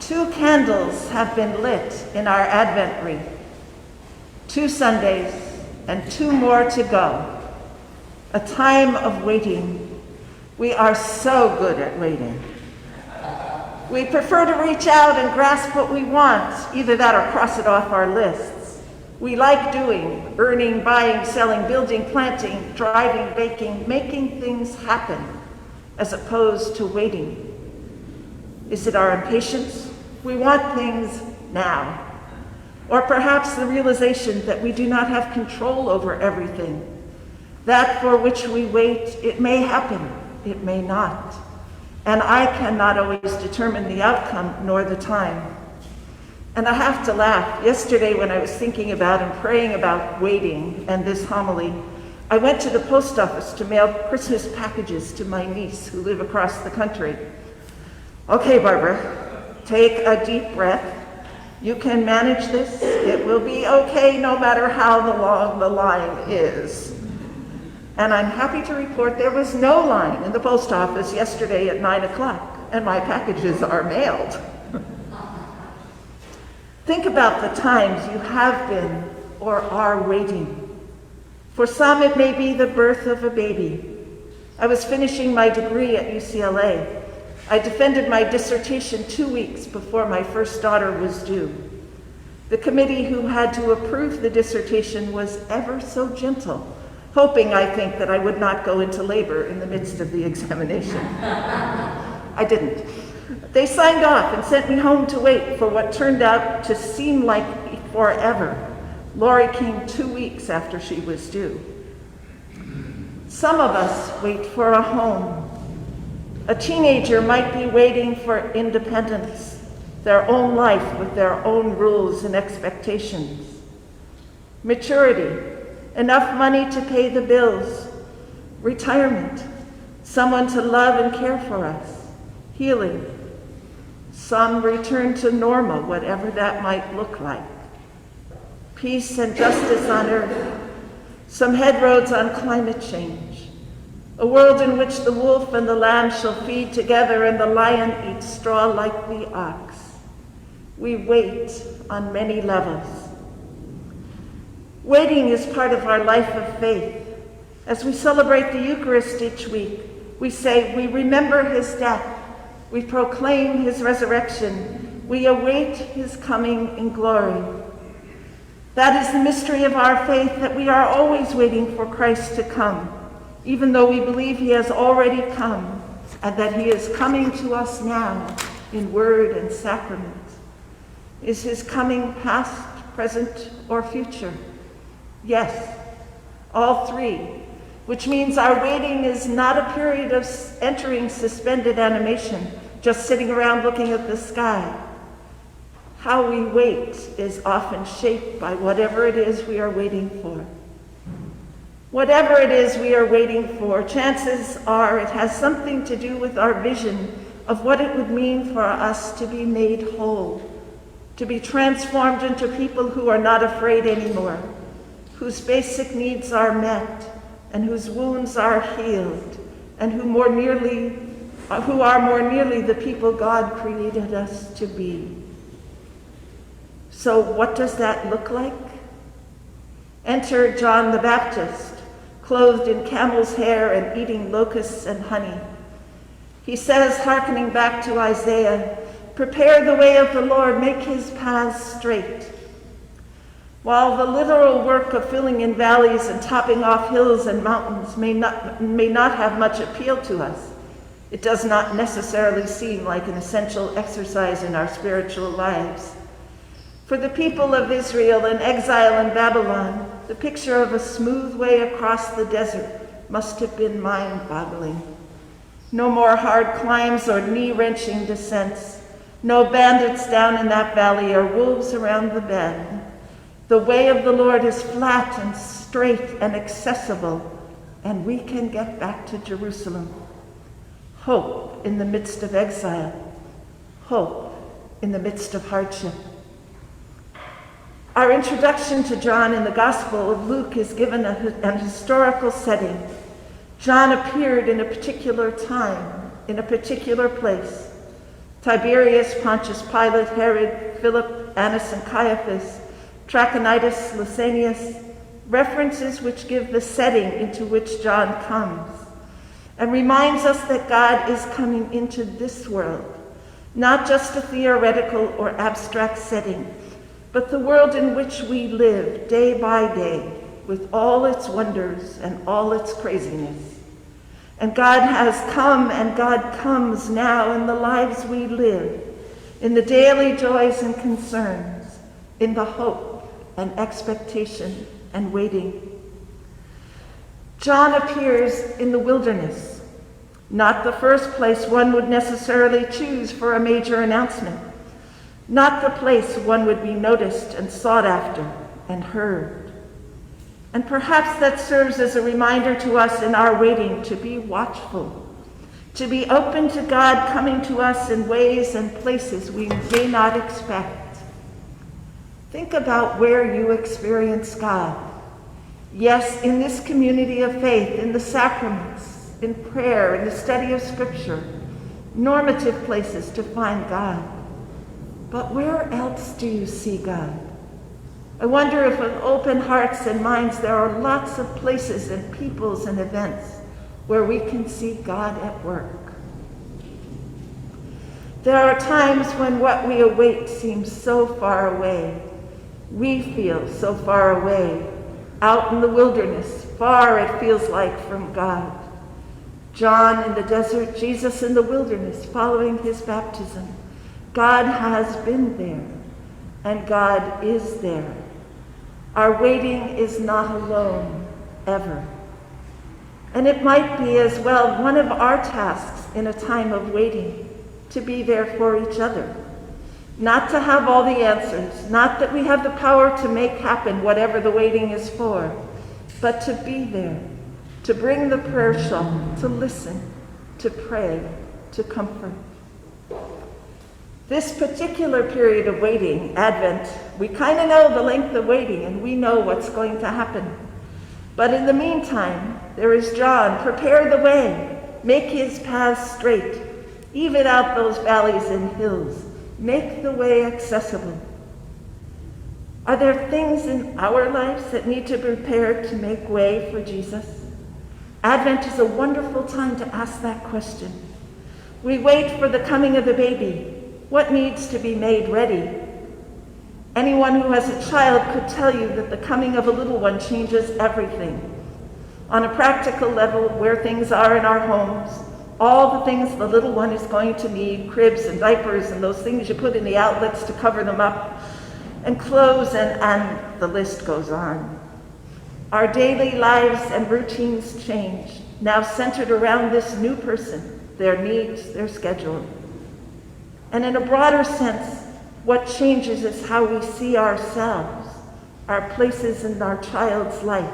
2 candles have been lit in our Advent wreath. 2 Sundays and 2 more to go. A time of waiting. We are so good at waiting. We prefer to reach out and grasp what we want, either that or cross it off our lists. We like doing, earning, buying, selling, building, planting, driving, baking, making things happen, as opposed to waiting. Is it our impatience? We want things now. Or perhaps the realization that we do not have control over everything. That for which we wait, it may happen, it may not. And I cannot always determine the outcome nor the time. And I have to laugh. Yesterday when I was thinking about and praying about waiting and this homily, I went to the post office to mail Christmas packages to my niece who live across the country. Okay, Barbara, take a deep breath. You can manage this. It will be okay no matter how long the line is. And I'm happy to report there was no line in the post office yesterday at 9 o'clock, and my packages are mailed. Think about the times you have been or are waiting. For some, it may be the birth of a baby. I was finishing my degree at UCLA. I defended my dissertation 2 weeks before my first daughter was due. The committee who had to approve the dissertation was ever so gentle, hoping, I think, that I would not go into labor in the midst of the examination. I didn't. They signed off and sent me home to wait for what turned out to seem like forever. Lori came 2 weeks after she was due. Some of us wait for a home. A teenager might be waiting for independence, their own life with their own rules and expectations. Maturity, enough money to pay the bills. Retirement, someone to love and care for us. Healing, some return to normal, whatever that might look like. Peace and justice on earth, some headroads on climate change. A world in which the wolf and the lamb shall feed together and the lion eat straw like the ox. We wait on many levels. Waiting is part of our life of faith. As we celebrate the Eucharist each week, we say, we remember his death, we proclaim his resurrection, we await his coming in glory. That is the mystery of our faith, that we are always waiting for Christ to come, even though we believe he has already come, and that he is coming to us now in word and sacrament. Is his coming past, present, or future? Yes, all three, which means our waiting is not a period of entering suspended animation, just sitting around looking at the sky. How we wait is often shaped by whatever it is we are waiting for. Whatever it is we are waiting for, chances are it has something to do with our vision of what it would mean for us to be made whole, to be transformed into people who are not afraid anymore, whose basic needs are met, and whose wounds are healed, and who are more nearly the people God created us to be. So what does that look like? Enter John the Baptist, clothed in camel's hair and eating locusts and honey. He says, hearkening back to Isaiah, "Prepare the way of the Lord, make his paths straight." While the literal work of filling in valleys and topping off hills and mountains may not have much appeal to us, it does not necessarily seem like an essential exercise in our spiritual lives. For the people of Israel in exile in Babylon, the picture of a smooth way across the desert must have been mind-boggling. No more hard climbs or knee-wrenching descents. No bandits down in that valley or wolves around the bend. The way of the Lord is flat and straight and accessible, and we can get back to Jerusalem. Hope in the midst of exile. Hope in the midst of hardship. Our introduction to John in the Gospel of Luke is given an historical setting. John appeared in a particular time, in a particular place. Tiberius, Pontius Pilate, Herod, Philip, Annas and Caiaphas, Trachonitis, Lysanias, references which give the setting into which John comes and reminds us that God is coming into this world, not just a theoretical or abstract setting, but the world in which we live day by day with all its wonders and all its craziness. And God has come and God comes now in the lives we live, in the daily joys and concerns, in the hope and expectation and waiting. John appears in the wilderness, not the first place one would necessarily choose for a major announcement, not the place one would be noticed and sought after and heard. And perhaps that serves as a reminder to us in our waiting to be watchful, to be open to God coming to us in ways and places we may not expect. Think about where you experience God. Yes, in this community of faith, in the sacraments, in prayer, in the study of Scripture, normative places to find God. But where else do you see God? I wonder if with open hearts and minds there are lots of places and peoples and events where we can see God at work. There are times when what we await seems so far away. We feel so far away, out in the wilderness, far it feels like from God. John in the desert, Jesus in the wilderness following his baptism. God has been there, and God is there. Our waiting is not alone, ever. And it might be as well one of our tasks in a time of waiting, to be there for each other. Not to have all the answers, not that we have the power to make happen whatever the waiting is for, but to be there, to bring the prayer shawl, to listen, to pray, to comfort. This particular period of waiting, Advent, we kind of know the length of waiting and we know what's going to happen. But in the meantime, there is John. Prepare the way, make his paths straight, even out those valleys and hills. Make the way accessible. Are there things in our lives that need to be prepared to make way for Jesus? Advent is a wonderful time to ask that question. We wait for the coming of the baby. What needs to be made ready? Anyone who has a child could tell you that the coming of a little one changes everything. On a practical level, where things are in our homes, all the things the little one is going to need, cribs and diapers and those things you put in the outlets to cover them up, and clothes, and the list goes on. Our daily lives and routines change, now centered around this new person, their needs, their schedule. And in a broader sense, what changes is how we see ourselves, our places in our child's life,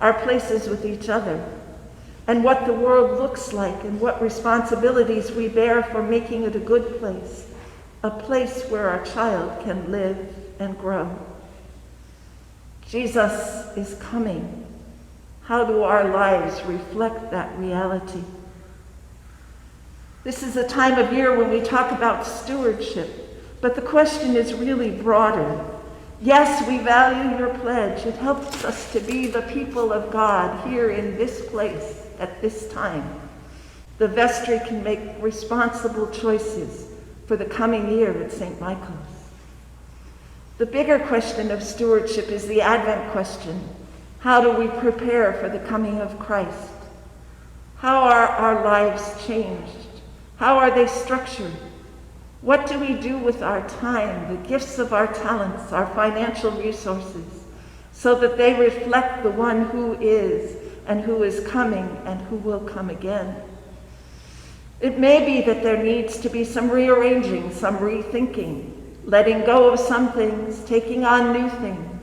our places with each other, and what the world looks like and what responsibilities we bear for making it a good place, a place where our child can live and grow. Jesus is coming. How do our lives reflect that reality? This is a time of year when we talk about stewardship, but the question is really broader. Yes, we value your pledge. It helps us to be the people of God here in this place at this time. The vestry can make responsible choices for the coming year at St. Michael's. The bigger question of stewardship is the Advent question. How do we prepare for the coming of Christ? How are our lives changed? How are they structured? What do we do with our time, the gifts of our talents, our financial resources, so that they reflect the one who is and who is coming and who will come again? It may be that there needs to be some rearranging, some rethinking, letting go of some things, taking on new things,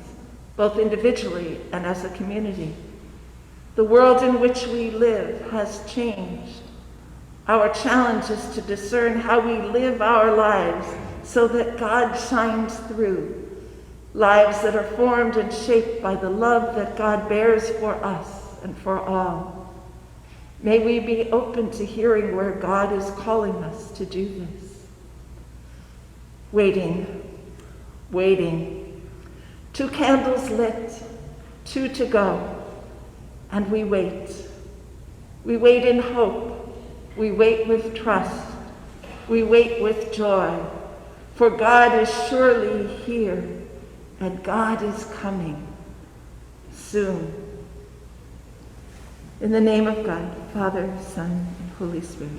both individually and as a community. The world in which we live has changed. Our challenge is to discern how we live our lives so that God shines through. Lives that are formed and shaped by the love that God bears for us and for all. May we be open to hearing where God is calling us to do this. Waiting, waiting. 2 candles lit, 2 to go, and we wait. We wait in hope. We wait with trust. We wait with joy. For God is surely here, and God is coming soon. In the name of God, Father, Son, and Holy Spirit.